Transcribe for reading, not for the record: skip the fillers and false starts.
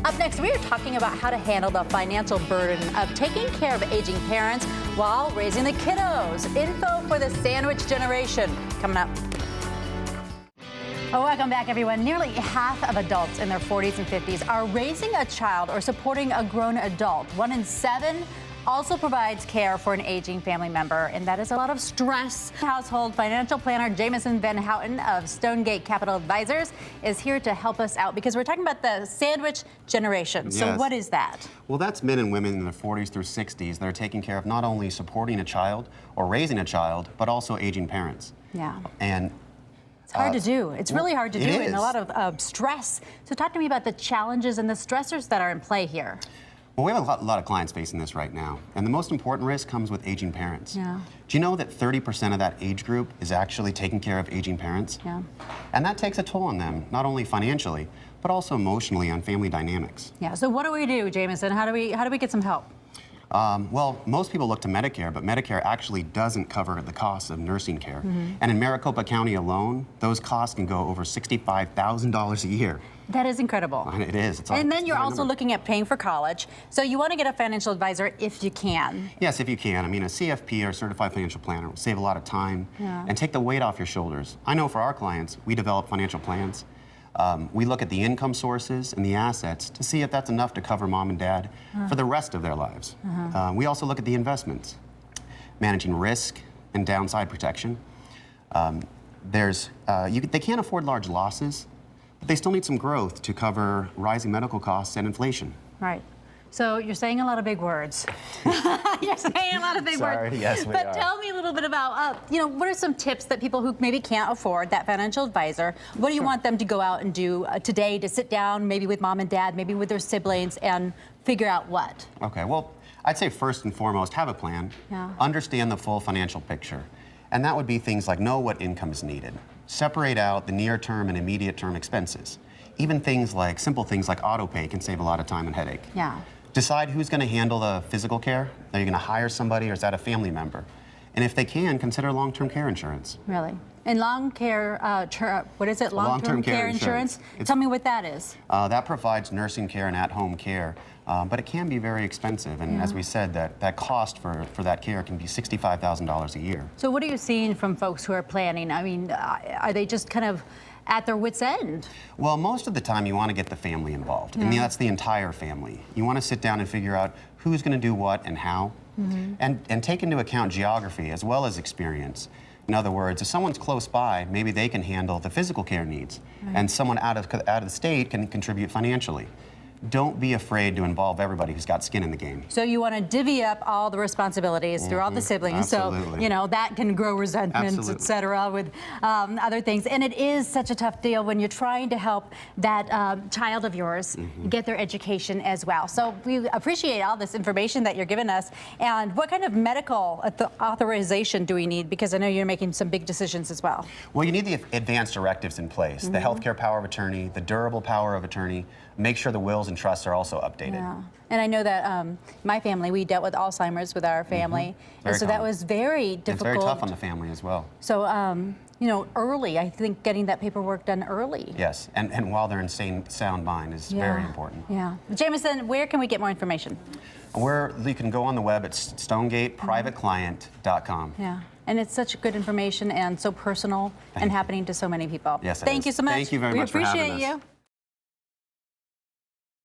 Up next, we are talking about how to handle the financial burden of taking care of aging parents while raising the kiddos. Info for the sandwich generation coming up. Oh, welcome back, everyone. Nearly half of adults in their 40s and 50s are raising a child or supporting a grown adult. 1 in 7 also provides care for an aging family member, and that is a lot of stress. Household financial planner Jameson Van Houten of Stonegate Capital Advisors is here to help us out because we're talking about the sandwich generation. Yes. So what is that? Well, that's men and women in their 40s through 60s that are taking care of not only supporting a child or raising a child, but also aging parents. Yeah. And it's hard to do. It's really hard to do, and a lot of stress. So talk to me about the challenges and the stressors that are in play here. Well, we have a lot of clients facing this right now, and the most important risk comes with aging parents. Yeah. Do you know that 30% of that age group is actually taking care of aging parents? Yeah. And that takes a toll on them, not only financially, but also emotionally on family dynamics. Yeah. So what do we do, Jameson? How do we get some help? Well, most people look to Medicare, but Medicare actually doesn't cover the costs of nursing care. And in Maricopa County alone, those costs can go over $65,000 a year. That is incredible. It is. And then you're also looking at paying for college. So you want to get a financial advisor if you can. Yes, if you can. I mean, a CFP or certified financial planner will save a lot of time and take the weight off your shoulders. I know for our clients, we develop financial plans. We look at the income sources and the assets to see if that's enough to cover mom and dad for the rest of their lives. We also look at the investments, managing risk and downside protection. They can't afford large losses, but they still need some growth to cover rising medical costs and inflation. Right. So you're saying a lot of big words. You're saying a lot of big words. Yes, we but are. Tell me a little bit about, what are some tips that people who maybe can't afford that financial advisor, what do you want them to go out and do today to sit down, maybe with mom and dad, maybe with their siblings, and figure out what? Okay, well, I'd say first and foremost, have a plan. Yeah. Understand the full financial picture. And that would be things like know what income is needed. Separate out the near-term and immediate-term expenses. Even simple things like auto pay can save a lot of time and headache. Yeah. Decide who's going to handle the physical care. Are you going to hire somebody, or is that a family member? And if they can, consider long-term care insurance. Really? And long care, what is it? Long-term care insurance? Tell me what that is. That provides nursing care and at-home care, but it can be very expensive. And as we said, that cost for that care can be $65,000 a year. So what are you seeing from folks who are planning? I mean, are they just kind of at their wits' end? Well, most of the time you want to get the family involved. I mean, that's the entire family. You want to sit down and figure out who's going to do what and how, and take into account geography as well as experience. In other words, if someone's close by, maybe they can handle the physical care needs, and someone out of the state can contribute financially. Don't be afraid to involve everybody who's got skin in the game. So you want to divvy up all the responsibilities through all the siblings. Absolutely. So, that can grow resentments, et cetera, with other things. And it is such a tough deal when you're trying to help that child of yours get their education as well. So we appreciate all this information that you're giving us. And what kind of medical authorization do we need? Because I know you're making some big decisions as well. Well, you need the advanced directives in place, the healthcare power of attorney, the durable power of attorney. Make sure the wills and trusts are also updated. Yeah. And I know that my family, we dealt with Alzheimer's with our family. And so that was very difficult. It's very tough on the family as well. So, early, I think getting that paperwork done early. Yes, and while they're in sound mind is very important. Yeah. Jameson, where can we get more information? You can go on the web at StonegatePrivateClient.com. Yeah. And it's such good information and so personal and happening to so many people. Yes, it Thank is. you so much. Thank you very much for having us. We appreciate you.